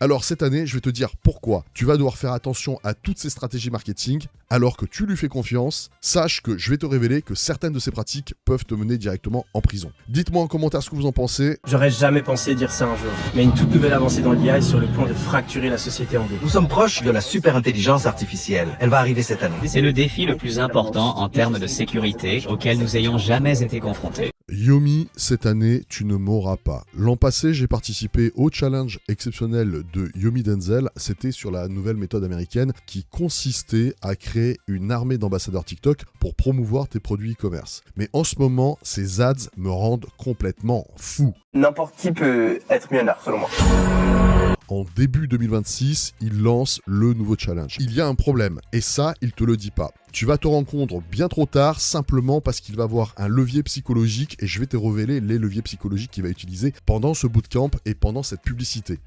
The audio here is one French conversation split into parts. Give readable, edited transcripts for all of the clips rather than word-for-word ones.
Alors cette année, je vais te dire pourquoi tu vas devoir faire attention à toutes ces stratégies marketing alors que tu lui fais confiance. Sache que je vais te révéler que certaines de ces pratiques peuvent te mener directement en prison. Dites-moi en commentaire ce que vous en pensez. J'aurais jamais pensé dire ça un jour. Mais une toute nouvelle avancée dans l'IA est sur le point de fracturer la société en deux. Nous sommes proches de la super intelligence artificielle. Elle va arriver cette année. C'est le défi le plus important en termes de sécurité auquel nous ayons jamais été confrontés. Yomi, cette année, tu ne m'auras pas. L'an passé, j'ai participé au challenge exceptionnel de Yomi Denzel. C'était sur la nouvelle méthode américaine qui consistait à créer une armée d'ambassadeurs TikTok pour promouvoir tes produits e-commerce. Mais en ce moment, ces ads me rendent complètement fou. N'importe qui peut être millionnaire, selon moi. En début 2026, il lance le nouveau challenge. Il y a un problème, et ça, il te le dit pas. Tu vas te rendre compte bien trop tard, simplement parce qu'il va avoir un levier psychologique, et je vais te révéler les leviers psychologiques qu'il va utiliser pendant ce bootcamp et pendant cette publicité.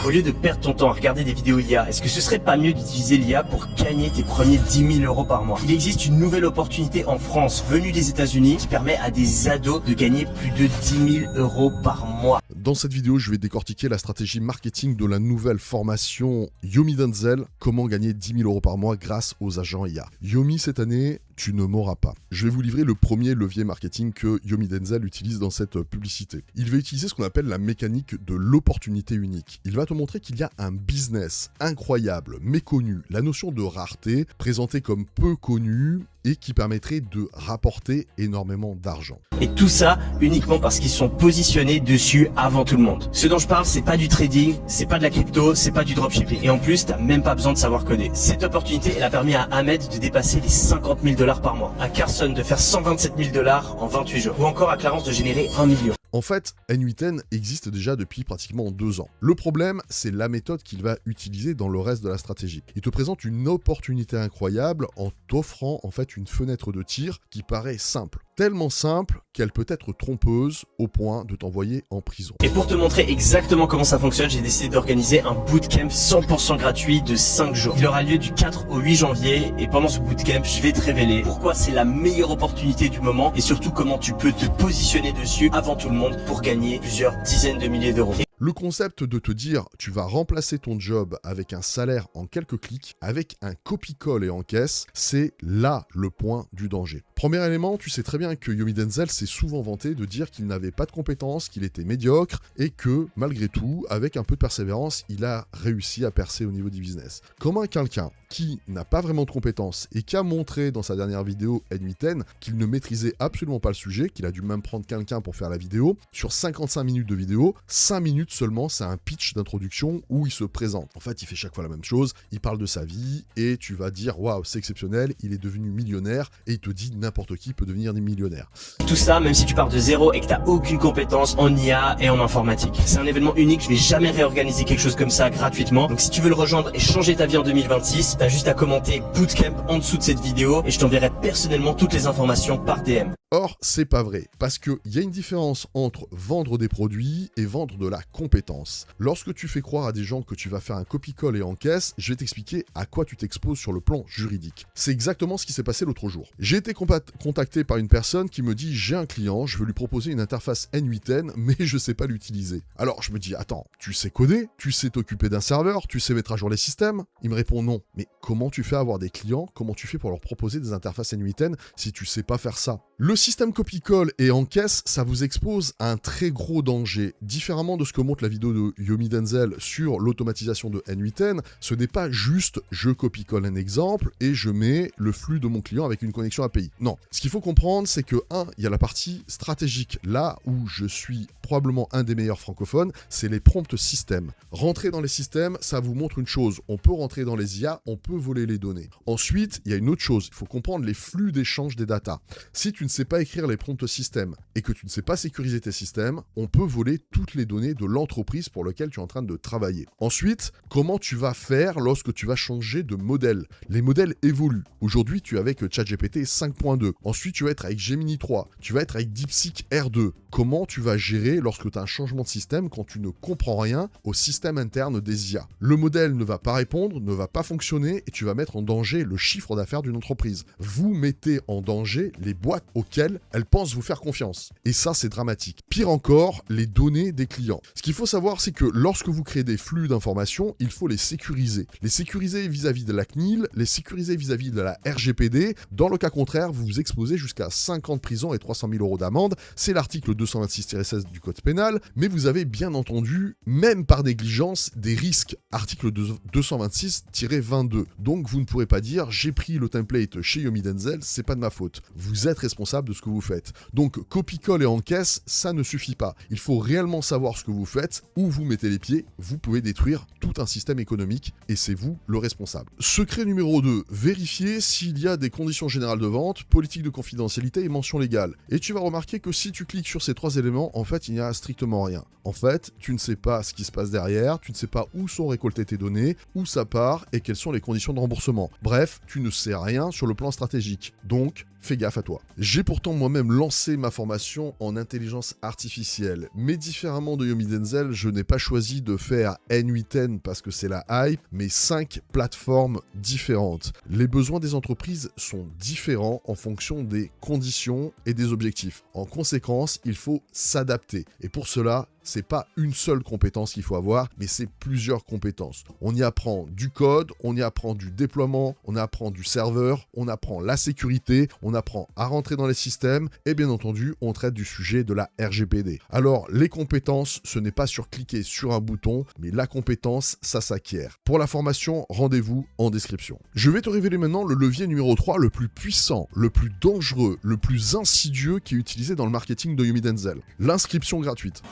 Au lieu de perdre ton temps à regarder des vidéos IA, est-ce que ce serait pas mieux d'utiliser l'IA pour gagner tes premiers 10 000 euros par mois? Il existe une nouvelle opportunité en France, venue des États-Unis, qui permet à des ados de gagner plus de 10 000 euros par mois. Dans cette vidéo, je vais décortiquer la stratégie marketing de la nouvelle formation Yomi Denzel, comment gagner 10 000 euros par mois grâce aux agents IA. Yomi, cette année, tu ne m'auras pas. Je vais vous livrer le premier levier marketing que Yomi Denzel utilise dans cette publicité. Il va utiliser ce qu'on appelle la mécanique de l'opportunité unique. Il va te montrer qu'il y a un business incroyable, méconnu, la notion de rareté, présentée comme peu connue et qui permettrait de rapporter énormément d'argent. Et tout ça uniquement parce qu'ils sont positionnés dessus avant tout le monde. Ce dont je parle, c'est pas du trading, c'est pas de la crypto, c'est pas du dropshipping. Et en plus, t'as même pas besoin de savoir coder. Cette opportunité, elle a permis à Ahmed de dépasser les 50 000 $ par mois, à Carson de faire 127 000 $ en 28 jours, ou encore à Clarence de générer 1 million. En fait, N8N existe déjà depuis pratiquement 2 ans. Le problème, c'est la méthode qu'il va utiliser dans le reste de la stratégie. Il te présente une opportunité incroyable en t'offrant en fait une fenêtre de tir qui paraît simple. Tellement simple qu'elle peut être trompeuse au point de t'envoyer en prison. Et pour te montrer exactement comment ça fonctionne, j'ai décidé d'organiser un bootcamp 100% gratuit de 5 jours. Il aura lieu du 4 au 8 janvier et pendant ce bootcamp, je vais te révéler pourquoi c'est la meilleure opportunité du moment et surtout comment tu peux te positionner dessus avant tout le monde pour gagner plusieurs dizaines de milliers d'euros. Le concept de te dire tu vas remplacer ton job avec un salaire en quelques clics, avec un copie-colle et encaisse, c'est là le point du danger. Premier élément, tu sais très bien que Yomi Denzel s'est souvent vanté de dire qu'il n'avait pas de compétences, qu'il était médiocre et que malgré tout, avec un peu de persévérance, il a réussi à percer au niveau du business. Comment quelqu'un qui n'a pas vraiment de compétences et qui a montré dans sa dernière vidéo N8N qu'il ne maîtrisait absolument pas le sujet, qu'il a dû même prendre quelqu'un pour faire la vidéo, sur 55 minutes de vidéo, 5 minutes seulement, c'est un pitch d'introduction où il se présente. En fait, il fait chaque fois la même chose, il parle de sa vie et tu vas dire waouh, c'est exceptionnel, il est devenu millionnaire et il te dit n'importe qui peut devenir millionnaire. Tout ça, même si tu pars de zéro et que t'as aucune compétence en IA et en informatique. C'est un événement unique, je vais jamais réorganiser quelque chose comme ça gratuitement. Donc si tu veux le rejoindre et changer ta vie en 2026, t'as juste à commenter Bootcamp en dessous de cette vidéo et je t'enverrai personnellement toutes les informations par DM. Or, c'est pas vrai, parce qu'il y a une différence entre vendre des produits et vendre de la compétence. Lorsque tu fais croire à des gens que tu vas faire un copie-colle et encaisse, je vais t'expliquer à quoi tu t'exposes sur le plan juridique. C'est exactement ce qui s'est passé l'autre jour. J'ai été contacté par une personne qui me dit « J'ai un client, je veux lui proposer une interface N8N, mais je sais pas l'utiliser. » Alors, je me dis « Attends, tu sais coder? Tu sais t'occuper d'un serveur? Tu sais mettre à jour les systèmes ?» Il me répond « Non. » Mais comment tu fais avoir des clients? Comment tu fais pour leur proposer des interfaces N8N si tu sais pas faire ça? Le système copie-colle et encaisse, ça vous expose à un très gros danger. Différemment de ce que montre la vidéo de Yomi Denzel sur l'automatisation de N8N, ce n'est pas juste je copie-colle un exemple et je mets le flux de mon client avec une connexion API. Non, ce qu'il faut comprendre, c'est que il y a la partie stratégique. Là où je suis probablement un des meilleurs francophones, c'est les prompts systèmes. Rentrer dans les systèmes, ça vous montre une chose. On peut rentrer dans les IA, on peut voler les données. Ensuite, il y a une autre chose. Il faut comprendre les flux d'échange des datas. Si tu ne sais pas écrire les prompts systèmes et que tu ne sais pas sécuriser tes systèmes, on peut voler toutes les données de l'entreprise pour laquelle tu es en train de travailler. Ensuite, comment tu vas faire lorsque tu vas changer de modèle? Les modèles évoluent. Aujourd'hui, tu es avec ChatGPT 5.2. Ensuite, tu vas être avec Gemini 3. Tu vas être avec DeepSeek R2. Comment tu vas gérer lorsque tu as un changement de système quand tu ne comprends rien au système interne des IA? Le modèle ne va pas répondre, ne va pas fonctionner et tu vas mettre en danger le chiffre d'affaires d'une entreprise. Vous mettez en danger les boîtes auxquelles auxquelles elles pensent vous faire confiance. Et ça, c'est dramatique. Pire encore, les données des clients. Ce qu'il faut savoir, c'est que lorsque vous créez des flux d'informations, il faut les sécuriser. Les sécuriser vis-à-vis de la CNIL, les sécuriser vis-à-vis de la RGPD. Dans le cas contraire, vous vous exposez jusqu'à 5 ans de prison et 300 000 € d'amende. C'est l'article 226-16 du Code pénal. Mais vous avez bien entendu, même par négligence, des risques. Article 226-22. Donc vous ne pourrez pas dire j'ai pris le template chez Yomi Denzel, c'est pas de ma faute. Vous êtes responsable de ce que vous faites. Donc copie-colle et encaisse, ça ne suffit pas. Il faut réellement savoir ce que vous faites, où vous mettez les pieds, vous pouvez détruire tout un système économique et c'est vous le responsable. Secret numéro 2, vérifier s'il y a des conditions générales de vente, politique de confidentialité et mention légale. Et tu vas remarquer que si tu cliques sur ces 3 éléments, en fait il n'y a strictement rien. En fait, tu ne sais pas ce qui se passe derrière, tu ne sais pas où sont récoltées tes données, où ça part et quelles sont les conditions de remboursement. Bref, tu ne sais rien sur le plan stratégique. Donc, fais gaffe à toi. J'ai pourtant moi-même lancé ma formation en intelligence artificielle, mais différemment de Yomi Denzel, je n'ai pas choisi de faire N8N parce que c'est la hype, mais 5 plateformes différentes. Les besoins des entreprises sont différents en fonction des conditions et des objectifs. En conséquence, il faut s'adapter. Et pour cela, c'est pas une seule compétence qu'il faut avoir, mais c'est plusieurs compétences. On y apprend du code, on y apprend du déploiement, on apprend du serveur, on apprend la sécurité, on apprend à rentrer dans les systèmes et bien entendu, on traite du sujet de la RGPD. Alors, les compétences, ce n'est pas sur cliquer sur un bouton, mais la compétence, ça s'acquiert. Pour la formation, rendez-vous en description. Je vais te révéler maintenant le levier numéro 3, le plus puissant, le plus dangereux, le plus insidieux qui est utilisé dans le marketing de Yomi Denzel. L'inscription gratuite.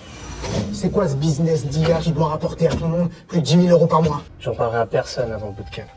C'est quoi ce business d'IA qui doit rapporter à tout le monde plus de 10 000 € par mois? J'en parlerai à personne avant le bootcamp.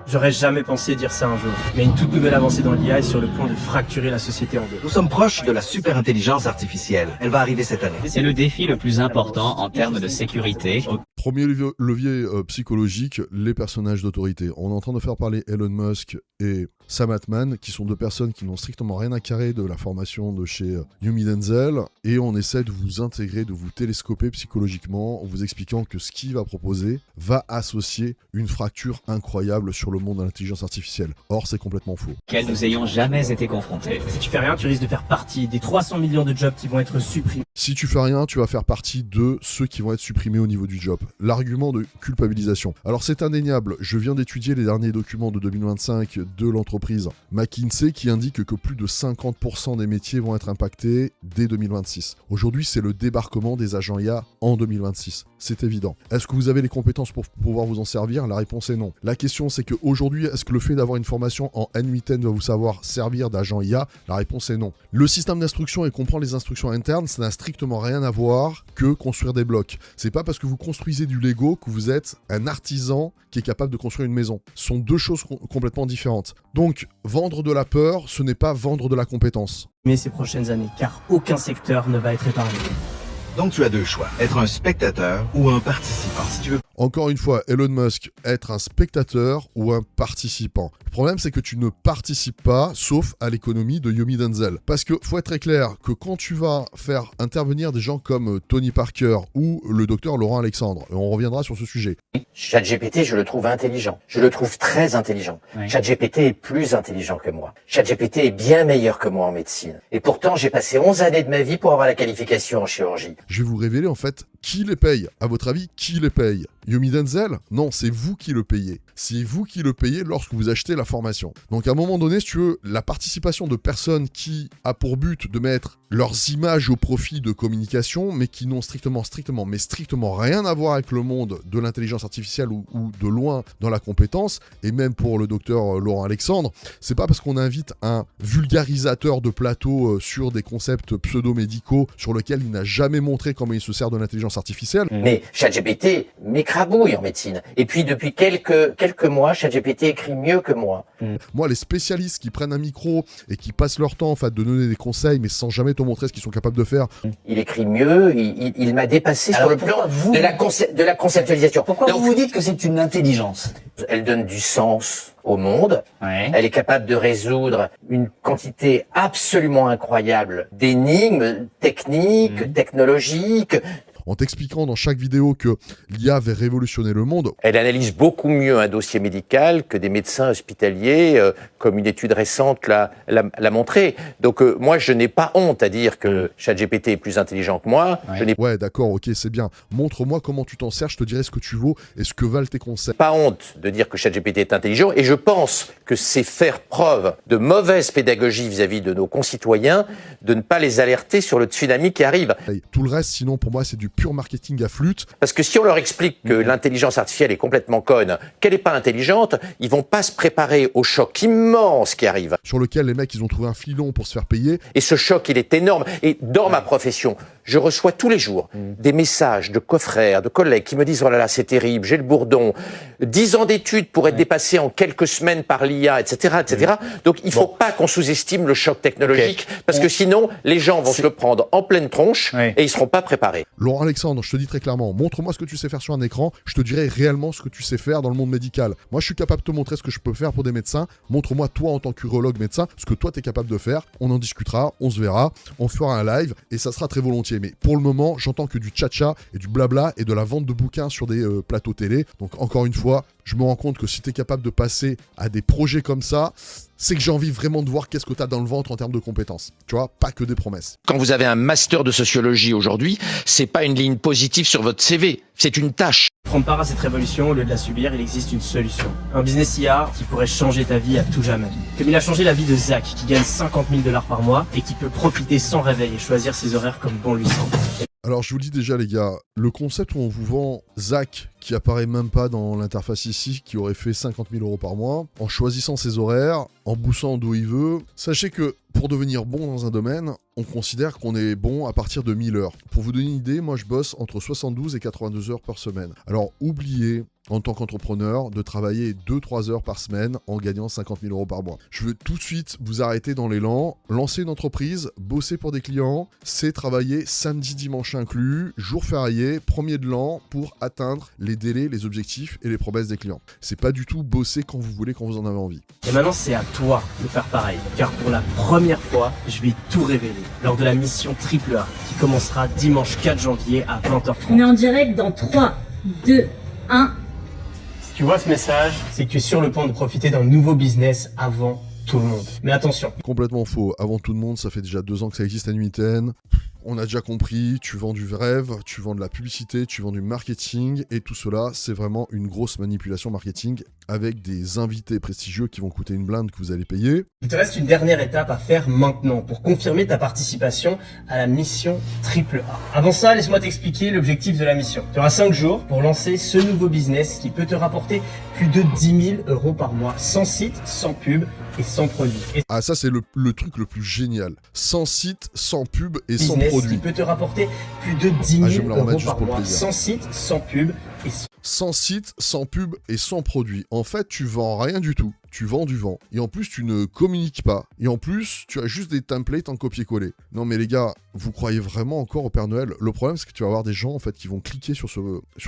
J'aurais jamais pensé dire ça un jour, mais une toute nouvelle avancée dans l'IA est sur le point de fracturer la société en deux. Nous sommes proches de la super intelligence artificielle. Elle va arriver cette année. C'est le défi le plus important en termes de sécurité. Premier levier psychologique, les personnages d'autorité. On est en train de faire parler Elon Musk et Sam Altman, qui sont deux personnes qui n'ont strictement rien à carrer de la formation de chez Yomi Denzel, et on essaie de vous intégrer, de vous télescoper psychologiquement, en vous expliquant que ce qu'il va proposer va associer une fracture incroyable sur le monde de l'intelligence artificielle. Or, c'est complètement faux. Auxquels nous ayons jamais été confrontés. Si tu fais rien, tu risques de faire partie des 300 millions de jobs qui vont être supprimés. Si tu fais rien, tu vas faire partie de ceux qui vont être supprimés au niveau du job. L'argument de culpabilisation. Alors c'est indéniable, je viens d'étudier les derniers documents de 2025 de l'entreprise McKinsey qui indique que plus de 50% des métiers vont être impactés dès 2026. Aujourd'hui, c'est le débarquement des agents IA en 2026. C'est évident. Est-ce que vous avez les compétences pour pouvoir vous en servir? La réponse est non. La question c'est qu'aujourd'hui, est-ce que le fait d'avoir une formation en N8N va vous savoir servir d'agent IA? La réponse est non. Le système d'instruction et comprendre les instructions internes, ça n'a strictement rien à voir que construire des blocs. C'est pas parce que vous construisez du Lego que vous êtes un artisan qui est capable de construire une maison. Ce sont deux choses complètement différentes. Donc, vendre de la peur, ce n'est pas vendre de la compétence. Mais ces prochaines années, car aucun secteur ne va être épargné. Donc tu as deux choix, être un spectateur ou un participant. Si tu veux Encore une fois, Elon Musk, être un spectateur ou un participant. Le problème, c'est que tu ne participes pas, sauf à l'économie de Yomi Denzel. Parce que faut être très clair que quand tu vas faire intervenir des gens comme Tony Parker ou le docteur Laurent Alexandre, et on reviendra sur ce sujet. ChatGPT, je le trouve intelligent. Je le trouve très intelligent. Oui. ChatGPT est plus intelligent que moi. ChatGPT est bien meilleur que moi en médecine. Et pourtant, j'ai passé 11 années de ma vie pour avoir la qualification en chirurgie. Je vais vous révéler en fait qui les paye. À votre avis, qui les paye? Yomi Denzel? Non, c'est vous qui le payez. C'est vous qui le payez lorsque vous achetez la formation. Donc à un moment donné, si tu veux, la participation de personnes qui a pour but de mettre leurs images au profit de communication, mais qui n'ont strictement rien à voir avec le monde de l'intelligence artificielle ou de loin dans la compétence, et même pour le docteur Laurent Alexandre, c'est pas parce qu'on invite un vulgarisateur de plateau sur des concepts pseudo-médicaux sur lesquels il n'a jamais montré comment il se sert de l'intelligence artificielle. Mais ChatGPT m'écrabouille en médecine. Et puis depuis quelques mois, ChatGPT écrit mieux que moi. Moi, les spécialistes qui prennent un micro et qui passent leur temps en fait de donner des conseils, mais sans jamais te montrer ce qu'ils sont capables de faire. Il écrit mieux, il m'a dépassé Alors, sur le plan pourquoi vous- de la conceptualisation. Pourquoi Donc, vous vous dites que c'est une intelligence? elle donne du sens au monde. Ouais. Elle est capable de résoudre une quantité absolument incroyable d'énigmes techniques, technologiques. en t'expliquant dans chaque vidéo que l'IA avait révolutionné le monde. Elle analyse beaucoup mieux un dossier médical que des médecins hospitaliers, comme une étude récente l'a montré. Donc moi, je n'ai pas honte à dire que ChatGPT est plus intelligent que moi. Ouais, d'accord, ok, c'est bien. Montre-moi comment tu t'en sers, je te dirai ce que tu vaux et ce que valent tes conseils. Pas honte de dire que ChatGPT est intelligent, et je pense que c'est faire preuve de mauvaise pédagogie vis-à-vis de nos concitoyens de ne pas les alerter sur le tsunami qui arrive. Tout le reste, sinon, pour moi, c'est du pur marketing à flûte. Parce que si on leur explique que l'intelligence artificielle est complètement conne, qu'elle n'est pas intelligente, ils vont pas se préparer au choc immense qui arrive. Sur lequel les mecs, ils ont trouvé un filon pour se faire payer. Et ce choc, il est énorme. Et dans ma profession, je reçois tous les jours des messages de confrères, de collègues qui me disent « Oh là là, c'est terrible, j'ai le bourdon. 10 ans d'études pour être dépassés en quelques semaines par l'IA, etc. etc. » Donc il ne faut pas qu'on sous-estime le choc technologique, parce que sinon, les gens vont se le prendre en pleine tronche et ils ne seront pas préparés. Laurent Alexandre, je te dis très clairement, montre-moi ce que tu sais faire sur un écran, je te dirai réellement ce que tu sais faire dans le monde médical. Moi, je suis capable de te montrer ce que je peux faire pour des médecins. Montre-moi, toi, en tant qu'urologue médecin, ce que toi, tu es capable de faire. On en discutera, on se verra, on fera un live et ça sera très volontiers. Mais pour le moment, j'entends que du tcha-tcha et du blabla et de la vente de bouquins sur des plateaux télé. Donc, encore une fois, je me rends compte que si tu es capable de passer à des projets comme ça, c'est que j'ai envie vraiment de voir qu'est-ce que tu as dans le ventre en termes de compétences. Tu vois, pas que des promesses. Quand vous avez un master de sociologie aujourd'hui, c'est pas une ligne positive sur votre CV, c'est une tâche. Prendre part à cette révolution, au lieu de la subir, il existe une solution. Un business IA qui pourrait changer ta vie à tout jamais. Comme il a changé la vie de Zach, qui gagne 50 000 $ par mois et qui peut profiter sans réveil et choisir ses horaires comme bon lui semble. Alors, je vous le dis déjà, les gars, le concept où on vous vend Zach, qui apparaît même pas dans l'interface ici, qui aurait fait 50 000 € par mois, en choisissant ses horaires, en boussant d'où il veut, sachez que pour devenir bon dans un domaine, on considère qu'on est bon à partir de 1000 heures. Pour vous donner une idée, moi je bosse entre 72 et 82 heures par semaine. Alors oubliez, en tant qu'entrepreneur, de travailler 2-3 heures par semaine en gagnant 50 000 € par mois. Je veux tout de suite vous arrêter dans l'élan, lancer une entreprise, bosser pour des clients, c'est travailler samedi, dimanche inclus, jour férié, premier de l'an, pour atteindre les délais, les objectifs et les promesses des clients. C'est pas du tout bosser quand vous voulez, quand vous en avez envie. Et maintenant, c'est à toi de faire pareil. Car pour la première fois, je vais tout révéler lors de la mission AAA qui commencera dimanche 4 janvier à 20h30. On est en direct dans 3, 2, 1. Si tu vois ce message, c'est que tu es sur le point de profiter d'un nouveau business avant tout le monde. Mais attention. Complètement faux. Avant tout le monde, ça fait déjà 2 ans que ça existe à Nuitaine. On a déjà compris, tu vends du rêve, tu vends de la publicité, tu vends du marketing, et tout cela, c'est vraiment une grosse manipulation marketing avec des invités prestigieux qui vont coûter une blinde que vous allez payer. Il te reste une dernière étape à faire maintenant pour confirmer ta participation à la mission AAA. Avant ça, laisse-moi t'expliquer l'objectif de la mission. Tu auras 5 jours pour lancer ce nouveau business qui peut te rapporter plus de 10 000 € par mois, sans site, sans pub et sans produit. Ah, ça, c'est le truc le plus génial. Sans site, sans pub et sans Business produit. qui peut te rapporter plus de 10 000 € par mois, plaisir. sans site, sans pub et Sans site, sans pub et sans produit. En fait, tu vends rien du tout. Tu vends du vent. Et en plus, tu ne communiques pas. Et en plus, tu as juste des templates en copier-coller. Non mais les gars, vous croyez vraiment encore au Père Noël? Le problème, c'est que tu vas avoir des gens en fait qui vont cliquer sur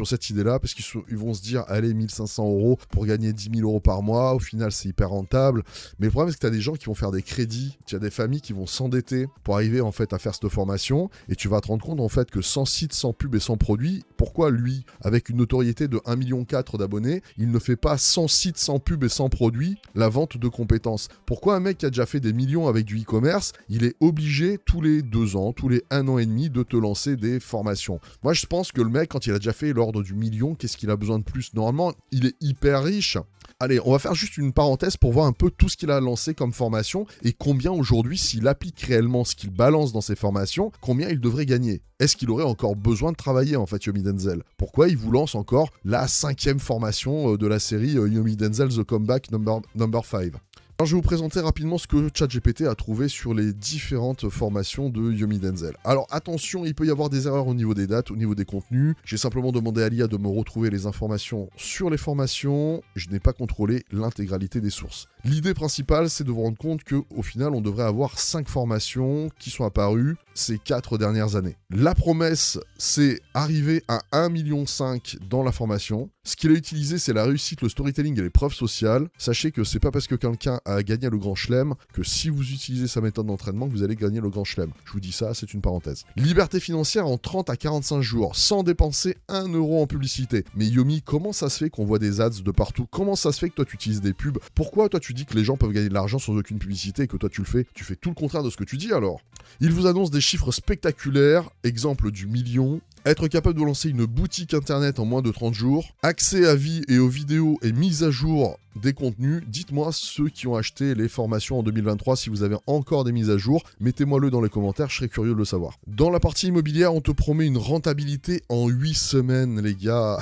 cette idée-là parce qu'ils vont se dire, allez, 1500 € pour gagner 10 000 € par mois. Au final, c'est hyper rentable. Mais le problème, c'est que tu as des gens qui vont faire des crédits. Tu as des familles qui vont s'endetter pour arriver en fait à faire cette formation. Et tu vas te rendre compte en fait que sans site, sans pub et sans produit, pourquoi lui, avec une notoriété de 1,4 million d'abonnés, il ne fait pas sans site, sans pub et sans produit la vente de compétences? Pourquoi un mec qui a déjà fait des millions avec du e-commerce, il est obligé tous les 2 ans, tous les 1 an et demi de te lancer des formations? Moi, je pense que le mec, quand il a déjà fait l'ordre du million, qu'est-ce qu'il a besoin de plus? Normalement, il est hyper riche. Allez, on va faire juste une parenthèse pour voir un peu tout ce qu'il a lancé comme formation et combien aujourd'hui, s'il applique réellement ce qu'il balance dans ses formations, combien il devrait gagner. Est-ce qu'il aurait encore besoin de travailler en fait, Yomi Denzel? Pourquoi il vous lance encore la 5e formation de la série Yomi Denzel The Comeback number 5? Alors, je vais vous présenter rapidement ce que ChatGPT a trouvé sur les différentes formations de Yomi Denzel. Alors attention, il peut y avoir des erreurs au niveau des dates, au niveau des contenus. J'ai simplement demandé à l'IA de me retrouver les informations sur les formations. Je n'ai pas contrôlé l'intégralité des sources. L'idée principale, c'est de vous rendre compte qu'au final, on devrait avoir 5 formations qui sont apparues ces 4 dernières années. La promesse, c'est arriver à 1,5 million dans la formation. Ce qu'il a utilisé, c'est la réussite, le storytelling et les preuves sociales. Sachez que c'est pas parce que quelqu'un a gagné le Grand Chelem que si vous utilisez sa méthode d'entraînement que vous allez gagner le Grand Chelem. Je vous dis ça, c'est une parenthèse. Liberté financière en 30 à 45 jours, sans dépenser 1 euro en publicité. Mais Yomi, comment ça se fait qu'on voit des ads de partout? Comment ça se fait que toi tu utilises des pubs? Pourquoi toi tu dis que les gens peuvent gagner de l'argent sans aucune publicité et que toi tu le fais? Tu fais tout le contraire de ce que tu dis alors. Il vous annonce des chiffres spectaculaires, exemple du million. Être capable de lancer une boutique internet en moins de 30 jours, accès à vie et aux vidéos et mise à jour des contenus. Dites-moi ceux qui ont acheté les formations en 2023, si vous avez encore des mises à jour, mettez-moi-le dans les commentaires, je serais curieux de le savoir. Dans la partie immobilière, on te promet une rentabilité en 8 semaines, les gars.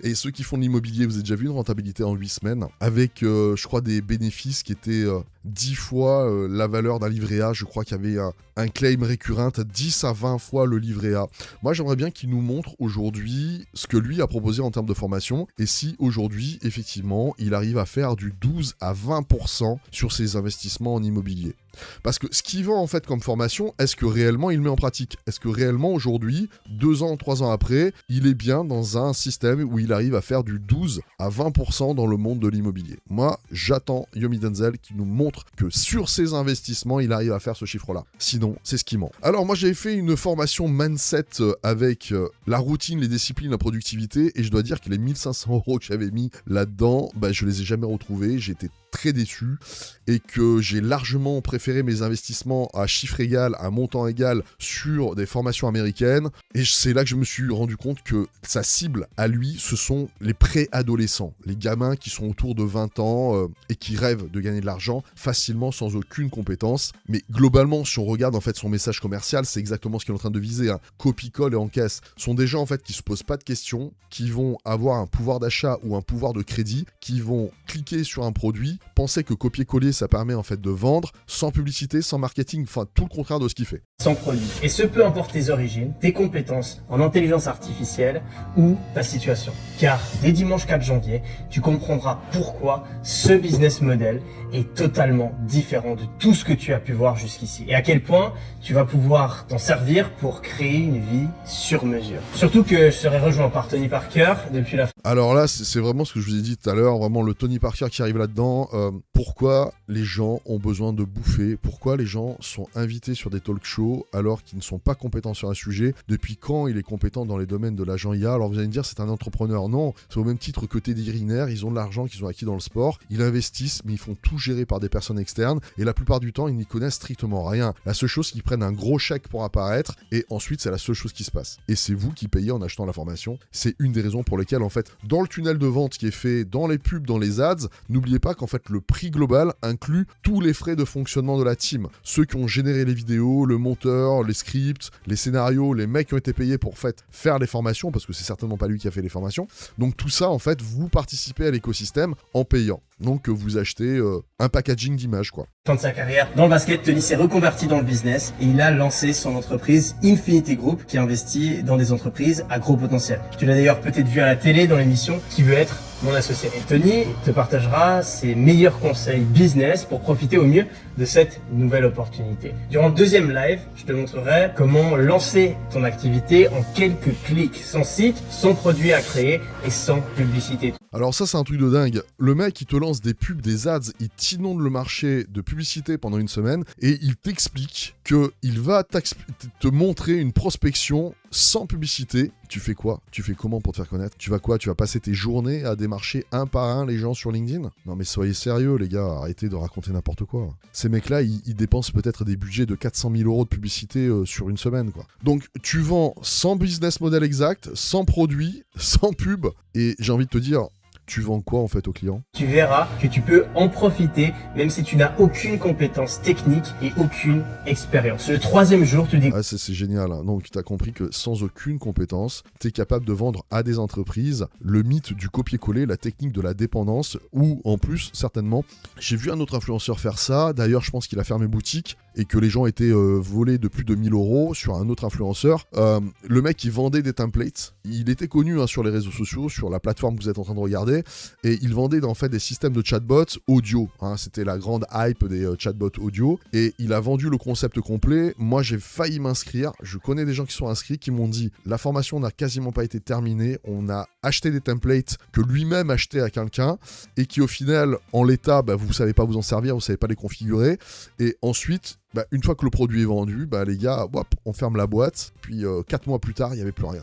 Et ceux qui font de l'immobilier, vous avez déjà vu une rentabilité en 8 semaines, avec, je crois, des bénéfices qui étaient 10 fois la valeur d'un livret A. Je crois qu'il y avait un claim récurrent à 10 à 20 fois le livret A. Moi, j'aimerais bien qu'il nous montre aujourd'hui ce que lui a proposé en termes de formation, et si aujourd'hui, effectivement, il arrive à faire du 12 à 20% sur ses investissements en immobilier. Parce que ce qu'il vend en fait comme formation, est-ce que réellement il le met en pratique? Est-ce que réellement aujourd'hui, 2 ans, 3 ans après, il est bien dans un système où il arrive à faire du 12 à 20% dans le monde de l'immobilier? Moi, j'attends Yomi Denzel qui nous montre que sur ses investissements, il arrive à faire ce chiffre-là. Sinon, c'est ce qui ment. Alors moi, j'avais fait une formation mindset avec la routine, les disciplines, la productivité, et je dois dire que les 1500 € que j'avais mis là-dedans, je les ai jamais retrouvés. J'étais très déçu et que j'ai largement préféré mes investissements à chiffre égal, à montant égal sur des formations américaines, et c'est là que je me suis rendu compte que sa cible à lui, ce sont les préadolescents, les gamins qui sont autour de 20 ans et qui rêvent de gagner de l'argent facilement sans aucune compétence. Mais globalement, si on regarde en fait son message commercial, c'est exactement ce qu'il est en train de viser, hein. Copie-colle et encaisse. Ce sont des gens en fait qui se posent pas de questions, qui vont avoir un pouvoir d'achat ou un pouvoir de crédit, qui vont cliquer sur un produit, penser que copier-coller ça permet en fait de vendre sans publicité, sans marketing, enfin tout le contraire de ce qu'il fait. Sans produit. Et ce, peu importe tes origines, tes compétences en intelligence artificielle ou ta situation. Car dès dimanche 4 janvier, tu comprendras pourquoi ce business model est totalement différent de tout ce que tu as pu voir jusqu'ici. Et à quel point tu vas pouvoir t'en servir pour créer une vie sur mesure. Surtout que je serai rejoint par Tony Parker depuis la fin. Alors là, c'est vraiment ce que je vous ai dit tout à l'heure, vraiment le Tony Parker qui arrive là-dedans. Pourquoi les gens ont besoin de bouffer? Pourquoi les gens sont invités sur des talk shows alors qu'ils ne sont pas compétents sur un sujet? Depuis quand il est compétent dans les domaines de l'agent IA? Alors vous allez me dire, c'est un entrepreneur. Non, c'est au même titre que Teddy Riner, ils ont de l'argent qu'ils ont acquis dans le sport, ils investissent, mais ils font tout gérer par des personnes externes, et la plupart du temps, ils n'y connaissent strictement rien. La seule chose, c'est qu'ils prennent un gros chèque pour apparaître, et ensuite, c'est la seule chose qui se passe. Et c'est vous qui payez en achetant la formation. C'est une des raisons pour lesquelles, en fait, dans le tunnel de vente qui est fait, dans les pubs, dans les ads, n'oubliez pas qu'en fait, le prix global inclut tous les frais de fonctionnement de la team. Ceux qui ont généré les vidéos, le monteur, les scripts, les scénarios, les mecs qui ont été payés pour faire les formations, parce que c'est certainement pas lui qui a fait les formations. Donc tout ça, en fait, vous participez à l'écosystème en payant. Donc vous achetez un packaging d'images, quoi. Fin de sa carrière dans le basket, Tony s'est reconverti dans le business et il a lancé son entreprise Infinity Group qui investit dans des entreprises à gros potentiel. Tu l'as d'ailleurs peut-être vu à la télé dans l'émission Qui veut être mon associé. Et Tony te partagera ses meilleurs conseils business pour profiter au mieux de cette nouvelle opportunité. Durant le deuxième live, je te montrerai comment lancer ton activité en quelques clics, sans site, sans produit à créer et sans publicité. Alors ça, c'est un truc de dingue. Le mec, il te lance des pubs, des ads, il t'inonde le marché de publicité pendant une semaine et il t'explique qu'il va te montrer une prospection sans publicité. Tu fais quoi? Tu fais comment pour te faire connaître? Tu vas quoi? Tu vas passer tes journées à démarcher un par un les gens sur LinkedIn? Non mais soyez sérieux les gars, arrêtez de raconter n'importe quoi. Ces mecs-là, ils dépensent peut-être des budgets de 400 000 € de publicité sur une semaine, quoi. Donc tu vends sans business model exact, sans produit, sans pub, et j'ai envie de te dire, tu vends quoi en fait aux clients? Tu verras que tu peux en profiter même si tu n'as aucune compétence technique et aucune expérience. Le troisième jour, tu dis... Ah, c'est génial, hein. Donc tu as compris que sans aucune compétence, tu es capable de vendre à des entreprises le mythe du copier-coller, la technique de la dépendance, ou en plus, certainement, j'ai vu un autre influenceur faire ça, d'ailleurs je pense qu'il a fermé boutique, et que les gens étaient volés de plus de 1000 € sur un autre influenceur. Le mec, il vendait des templates. Il était connu sur les réseaux sociaux, sur la plateforme que vous êtes en train de regarder, et il vendait en fait des systèmes de chatbots audio. C'était la grande hype des chatbots audio, et il a vendu le concept complet. Moi, j'ai failli m'inscrire. Je connais des gens qui sont inscrits, qui m'ont dit la formation n'a quasiment pas été terminée. On a acheté des templates que lui-même achetait à quelqu'un, et qui au final, en l'état, vous savez pas vous en servir, vous savez pas les configurer, et ensuite, une fois que le produit est vendu, les gars, on ferme la boîte, puis 4 mois plus tard, il n'y avait plus rien.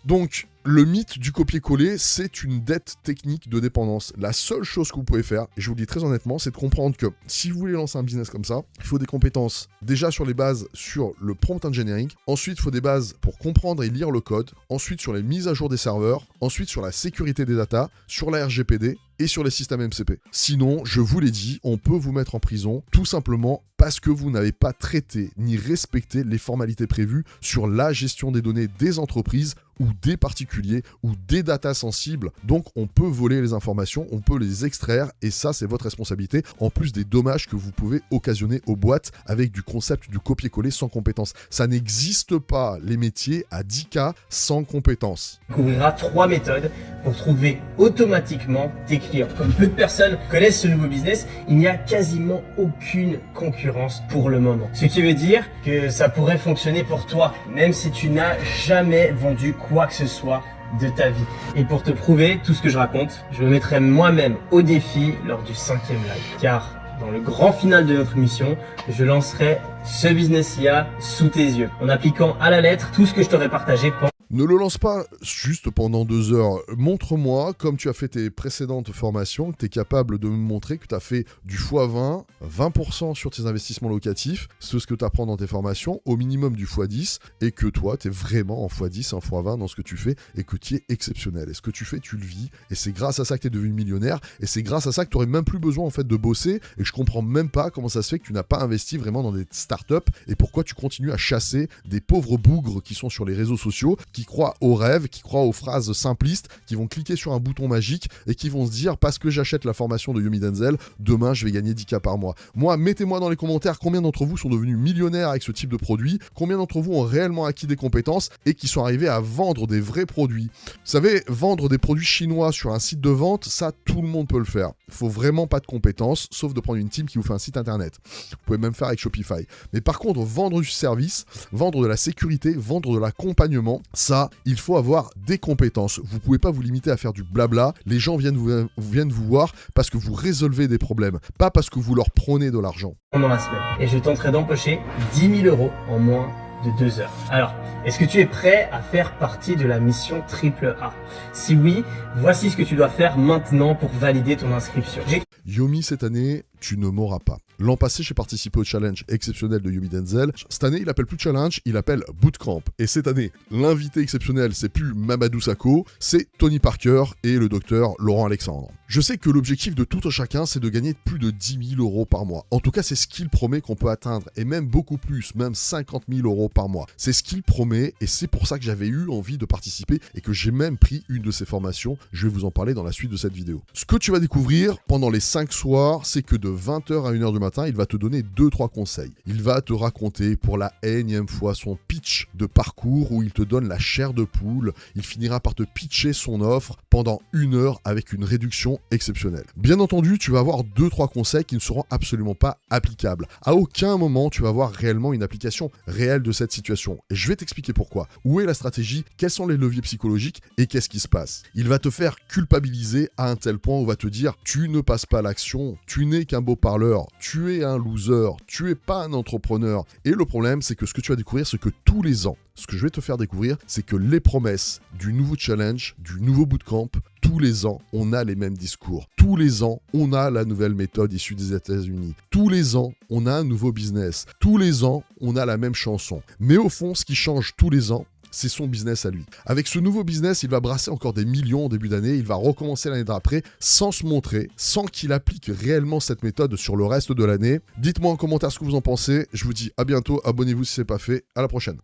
Donc, le mythe du copier-coller, c'est une dette technique de dépendance. La seule chose que vous pouvez faire, et je vous le dis très honnêtement, c'est de comprendre que si vous voulez lancer un business comme ça, il faut des compétences déjà sur les bases sur le prompt engineering, ensuite il faut des bases pour comprendre et lire le code, ensuite sur les mises à jour des serveurs, ensuite sur la sécurité des datas, sur la RGPD et sur les systèmes MCP. Sinon, je vous l'ai dit, on peut vous mettre en prison tout simplement parce que vous n'avez pas traité ni respecté les formalités prévues sur la gestion des données des entreprises ou des particuliers ou des datas sensibles. Donc on peut voler les informations, on peut les extraire et ça c'est votre responsabilité, en plus des dommages que vous pouvez occasionner aux boîtes avec du concept du copier-coller sans compétences. Ça n'existe pas les métiers à 10K sans compétences. On découvrira 3 méthodes pour trouver automatiquement des clients. Comme peu de personnes connaissent ce nouveau business, il n'y a quasiment aucune concurrence pour le moment. Ce qui veut dire que ça pourrait fonctionner pour toi, même si tu n'as jamais vendu quoi que ce soit de ta vie. Et pour te prouver tout ce que je raconte, je me mettrai moi-même au défi lors du 5e live. Car dans le grand final de notre mission, je lancerai ce business IA sous tes yeux, en appliquant à la lettre tout ce que je t'aurais partagé pendant... Ne le lance pas juste pendant 2 heures. Montre-moi, comme tu as fait tes précédentes formations, que tu es capable de me montrer que tu as fait du x20, 20% sur tes investissements locatifs, c'est ce que tu apprends dans tes formations, au minimum du x10, et que toi, tu es vraiment en x10, en x20 dans ce que tu fais, et que tu es exceptionnel. Et ce que tu fais, tu le vis, et c'est grâce à ça que tu es devenu millionnaire, et c'est grâce à ça que tu n'aurais même plus besoin en fait de bosser, et je comprends même pas comment ça se fait que tu n'as pas investi vraiment dans des startups, et pourquoi tu continues à chasser des pauvres bougres qui sont sur les réseaux sociaux, qui croient aux rêves, qui croient aux phrases simplistes, qui vont cliquer sur un bouton magique et qui vont se dire parce que j'achète la formation de Yomi Denzel, demain je vais gagner 10K par mois. Moi, mettez-moi dans les commentaires combien d'entre vous sont devenus millionnaires avec ce type de produit, combien d'entre vous ont réellement acquis des compétences et qui sont arrivés à vendre des vrais produits. Vous savez, vendre des produits chinois sur un site de vente, ça tout le monde peut le faire. Il faut vraiment pas de compétences, sauf de prendre une team qui vous fait un site internet. Vous pouvez même faire avec Shopify. Mais par contre, vendre du service, vendre de la sécurité, vendre de l'accompagnement, ça, il faut avoir des compétences. Vous pouvez pas vous limiter à faire du blabla. Les gens viennent vous voir parce que vous résolvez des problèmes, pas parce que vous leur prenez de l'argent. Pendant la semaine. Et je tenterai d'empocher 10 000 € en moins de 2 heures. Alors, est-ce que tu es prêt à faire partie de la mission AAA? Si oui, voici ce que tu dois faire maintenant pour valider ton inscription. Yomi, cette année, tu ne m'auras pas. L'an passé, j'ai participé au challenge exceptionnel de Yomi Denzel. Cette année, il appelle plus challenge, il appelle bootcamp. Et cette année, l'invité exceptionnel, c'est plus Mamadou Sakho, c'est Tony Parker et le docteur Laurent Alexandre. Je sais que l'objectif de tout un chacun, c'est de gagner plus de 10 000 € par mois. En tout cas, c'est ce qu'il promet qu'on peut atteindre, et même beaucoup plus, même 50 000 € par mois. C'est ce qu'il promet, et c'est pour ça que j'avais eu envie de participer, et que j'ai même pris une de ses formations. Je vais vous en parler dans la suite de cette vidéo. Ce que tu vas découvrir pendant les 5 soirs, c'est que de 20h à 1h du matin, il va te donner 2-3 conseils. Il va te raconter pour la énième fois son pitch de parcours où il te donne la chair de poule. Il finira par te pitcher son offre pendant 1 heure avec une réduction exceptionnelle. Bien entendu, tu vas avoir 2-3 conseils qui ne seront absolument pas applicables. À aucun moment, tu vas avoir réellement une application réelle de cette situation. Et je vais t'expliquer pourquoi. Où est la stratégie? Quels sont les leviers psychologiques? Et qu'est-ce qui se passe? Il va te faire culpabiliser à un tel point où il va te dire tu ne passes pas à l'action, tu n'es qu'un beau parleur, tu es un loser, tu es pas un entrepreneur. Et le problème, c'est que ce que tu vas découvrir, c'est que tous les ans, ce que je vais te faire découvrir, c'est que les promesses du nouveau challenge, du nouveau bootcamp, tous les ans, on a les mêmes discours. Tous les ans, on a la nouvelle méthode issue des États-Unis. Tous les ans, on a un nouveau business. Tous les ans, on a la même chanson. Mais au fond, ce qui change tous les ans, c'est son business à lui. Avec ce nouveau business, il va brasser encore des millions au début d'année, il va recommencer l'année d'après sans se montrer, sans qu'il applique réellement cette méthode sur le reste de l'année. Dites-moi en commentaire ce que vous en pensez, je vous dis à bientôt, abonnez-vous si ce n'est pas fait, à la prochaine.